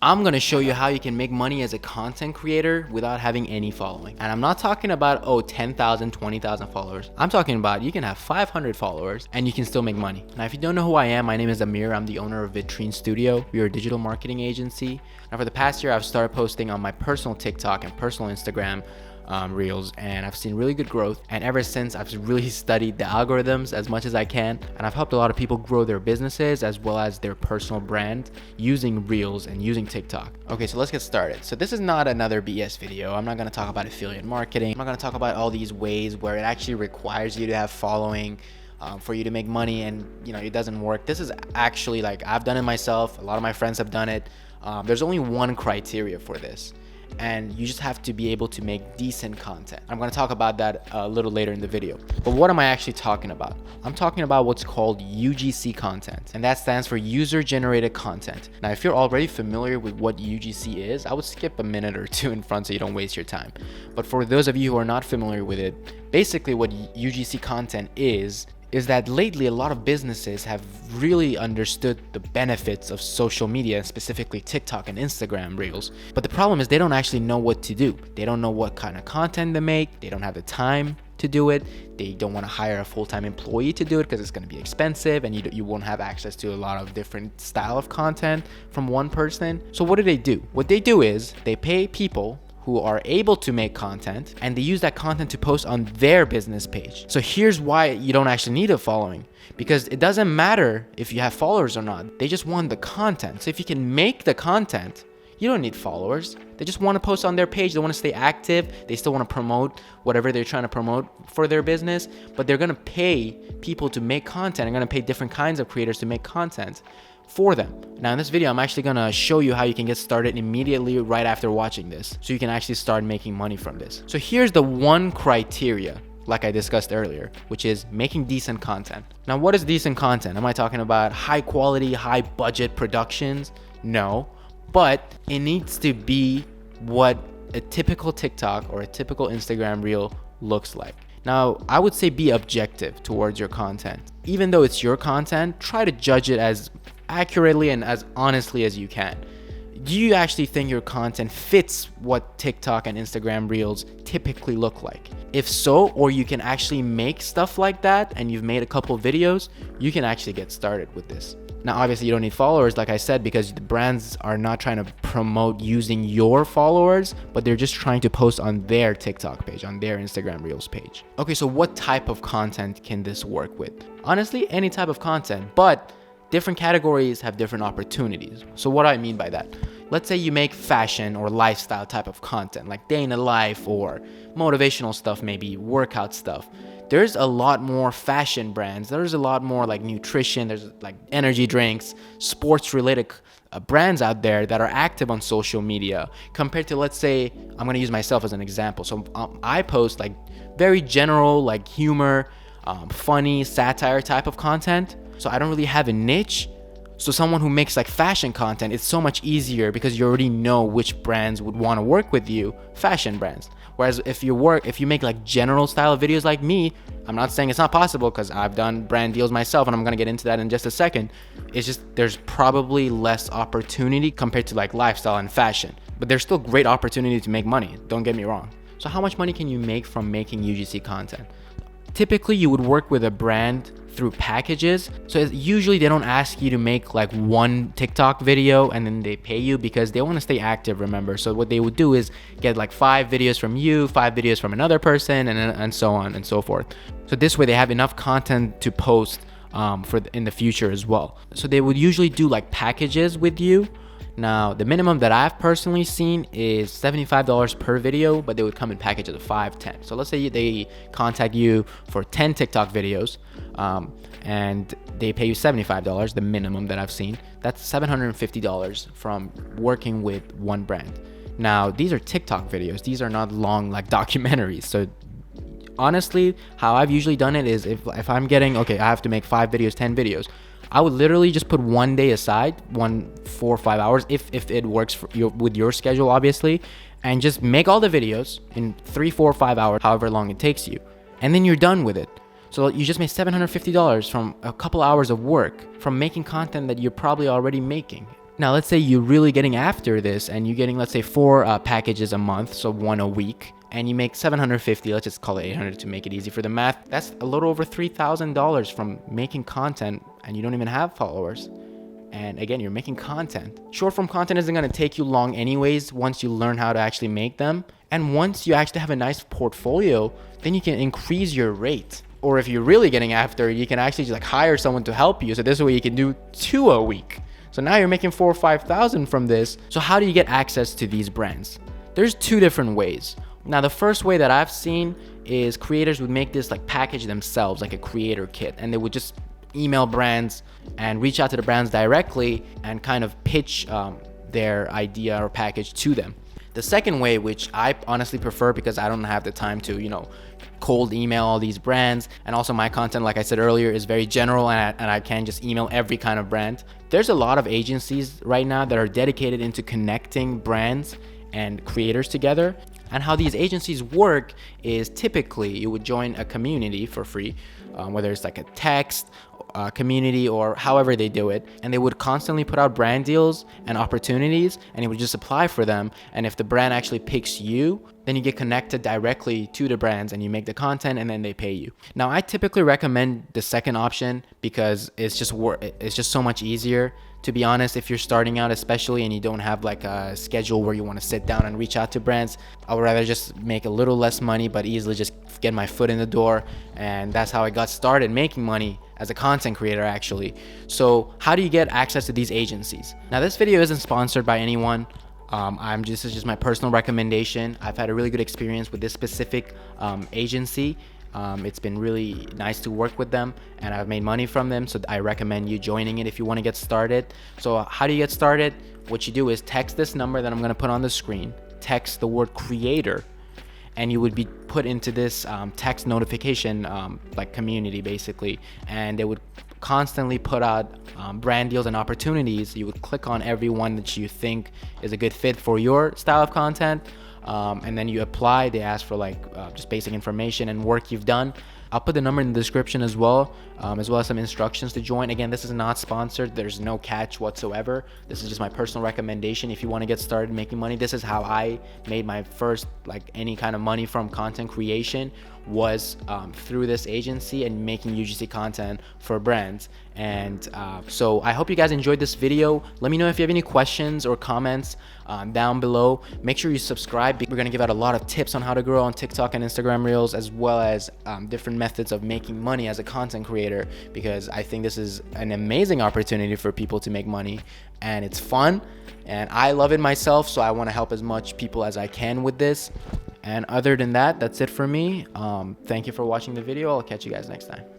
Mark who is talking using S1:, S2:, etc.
S1: I'm going to show you how you can make money as a content creator without having any following. And I'm not talking about, 10,000, 20,000 followers. I'm talking about you can have 500 followers and you can still make money. Now, if you don't know who I am, my name is Amir. I'm the owner of Vitrine Studio. We are a digital marketing agency. Now, for the past year, I've started posting on my personal TikTok and personal Instagram reels, and I've seen really good growth. And ever since, I've really studied the algorithms as much as I can, and I've helped a lot of people grow their businesses as well as their personal brand using reels and using TikTok. Okay, so let's get started. So this is not another BS video. I'm not going to talk about affiliate marketing. I'm not going to talk about all these ways where it actually requires you to have following for you to make money, and it doesn't work. This is actually, like, I've done it myself. A lot of my friends have done it. There's only one criteria for this, and you just have to be able to make decent content. I'm going to talk about that a little later in the video. But what am I actually talking about? I'm talking about what's called UGC content, and that stands for user generated content. Now, if you're already familiar with what UGC is, I would skip a minute or two in front so you don't waste your time. But for those of you who are not familiar with it, basically what UGC content is that lately a lot of businesses have really understood the benefits of social media, specifically TikTok and Instagram reels. But the problem is they don't actually know what to do. They don't know what kind of content to make. They don't have the time to do it. They don't want to hire a full-time employee to do it because it's going to be expensive, and you won't have access to a lot of different style of content from one person. So what do? What they do is they pay people who are able to make content, and they use that content to post on their business page. So here's why you don't actually need a following, because it doesn't matter if you have followers or not. They just want the content. So if you can make the content, you don't need followers. They just want to post on their page. They want to stay active. They still want to promote whatever they're trying to promote for their business, but they're going to pay people to make content. They're going to pay different kinds of creators to make content for them. Now, in this video, I'm actually going to show you how you can get started immediately right after watching this, so you can actually start making money from this. So here's the one criteria, like I discussed earlier, which is making decent content. Now, what is decent content? Am I talking about high quality, high budget productions? No, but it needs to be what a typical TikTok or a typical Instagram reel looks like. Now, I would say be objective towards your content. Even though it's your content, try to judge it as accurately and as honestly as you can. Do you actually think your content fits what TikTok and Instagram reels typically look like? If so, or you can actually make stuff like that and you've made a couple videos, you can actually get started with this. Now, obviously, you don't need followers, like I said, because the brands are not trying to promote using your followers, but they're just trying to post on their TikTok page, on their Instagram Reels page. Okay, so what type of content can this work with? Honestly, any type of content, but different categories have different opportunities. So what do I mean by that? Let's say you make fashion or lifestyle type of content, like day in the life or motivational stuff, maybe workout stuff. There's a lot more fashion brands. There's a lot more like nutrition. There's like energy drinks, sports related brands out there that are active on social media compared to, let's say, I'm going to use myself as an example. So I post like very general, like humor, funny, satire type of content. So I don't really have a niche. So someone who makes like fashion content, it's so much easier because you already know which brands would want to work with you, fashion brands. Whereas if you make like general style videos like me, I'm not saying it's not possible because I've done brand deals myself, and I'm going to get into that in just a second. It's just there's probably less opportunity compared to like lifestyle and fashion, but there's still great opportunity to make money. Don't get me wrong. So how much money can you make from making UGC content? Typically, you would work with a brand through packages. So usually they don't ask you to make like one TikTok video and then they pay you, because they want to stay active, remember. So what they would do is get like 5 videos from you, 5 videos from another person, and so on and so forth. So this way they have enough content to post in the future as well. So they would usually do like packages with you. Now, the minimum that I've personally seen is $75 per video, but they would come in packages of 5, 10. So let's say they contact you for 10 TikTok videos, and they pay you $75, the minimum that I've seen. That's $750 from working with one brand. Now, these are TikTok videos. These are not long like documentaries. So honestly, how I've usually done it is if I'm getting, okay, I have to make 5 videos, 10 videos, I would literally just put one day aside, 4 or 5 hours, if it works with your schedule, obviously, and just make all the videos in 3, 4, 5 hours, however long it takes you, and then you're done with it. So you just made $750 from a couple hours of work from making content that you're probably already making. Now, let's say you're really getting after this and you're getting, let's say, 4 packages a month, so 1 a week, and you make 750, let's just call it 800 to make it easy for the math. That's a little over $3,000 from making content, and you don't even have followers. And again, you're making content. Short form content isn't going to take you long anyways once you learn how to actually make them. And once you actually have a nice portfolio, then you can increase your rate. Or if you're really getting after it, you can actually just like hire someone to help you. So this way you can do 2 a week. So now you're making 4,000 or 5,000 from this. So how do you get access to these brands? There's 2 different ways. Now, the first way that I've seen is creators would make this like package themselves, like a creator kit, and they would just email brands and reach out to the brands directly and kind of pitch their idea or package to them. The second way, which I honestly prefer because I don't have the time to, cold email all these brands, and also my content, like I said earlier, is very general, and I can just email every kind of brand. There's a lot of agencies right now that are dedicated into connecting brands and creators together. And how these agencies work is typically you would join a community for free, whether it's like a text community or however they do it, and they would constantly put out brand deals and opportunities, and you would just apply for them. And if the brand actually picks you, then you get connected directly to the brands and you make the content and then they pay you. Now, I typically recommend the second option because it's just so much easier. To be honest, if you're starting out especially and you don't have like a schedule where you want to sit down and reach out to brands, I would rather just make a little less money but easily just get my foot in the door. And that's how I got started making money as a content creator actually. So how do you get access to these agencies? Now, this video isn't sponsored by anyone. This is just my personal recommendation. I've had a really good experience with this specific agency. It's been really nice to work with them, and I've made money from them, so I recommend you joining it if you want to get started. So how do you get started? What you do is text this number that I'm going to put on the screen, text the word creator, and you would be put into this text notification like community basically, and they would constantly put out brand deals and opportunities. You would click on every one that you think is a good fit for your style of content, and then you apply. They ask for like just basic information and work you've done. I'll put the number in the description as well as some instructions to join. Again, this is not sponsored. There's no catch whatsoever. This is just my personal recommendation. If you want to get started making money, this is how I made my first like any kind of money from content creation, was through this agency and making UGC content for brands. And so I hope you guys enjoyed this video. Let me know if you have any questions or comments down below. Make sure you subscribe. We're going to give out a lot of tips on how to grow on TikTok and Instagram Reels, as well as different methods of making money as a content creator, because I think this is an amazing opportunity for people to make money, and it's fun, and I love it myself, so I want to help as much people as I can with this. And other than that, that's it for me. Thank you for watching the video. I'll catch you guys next time.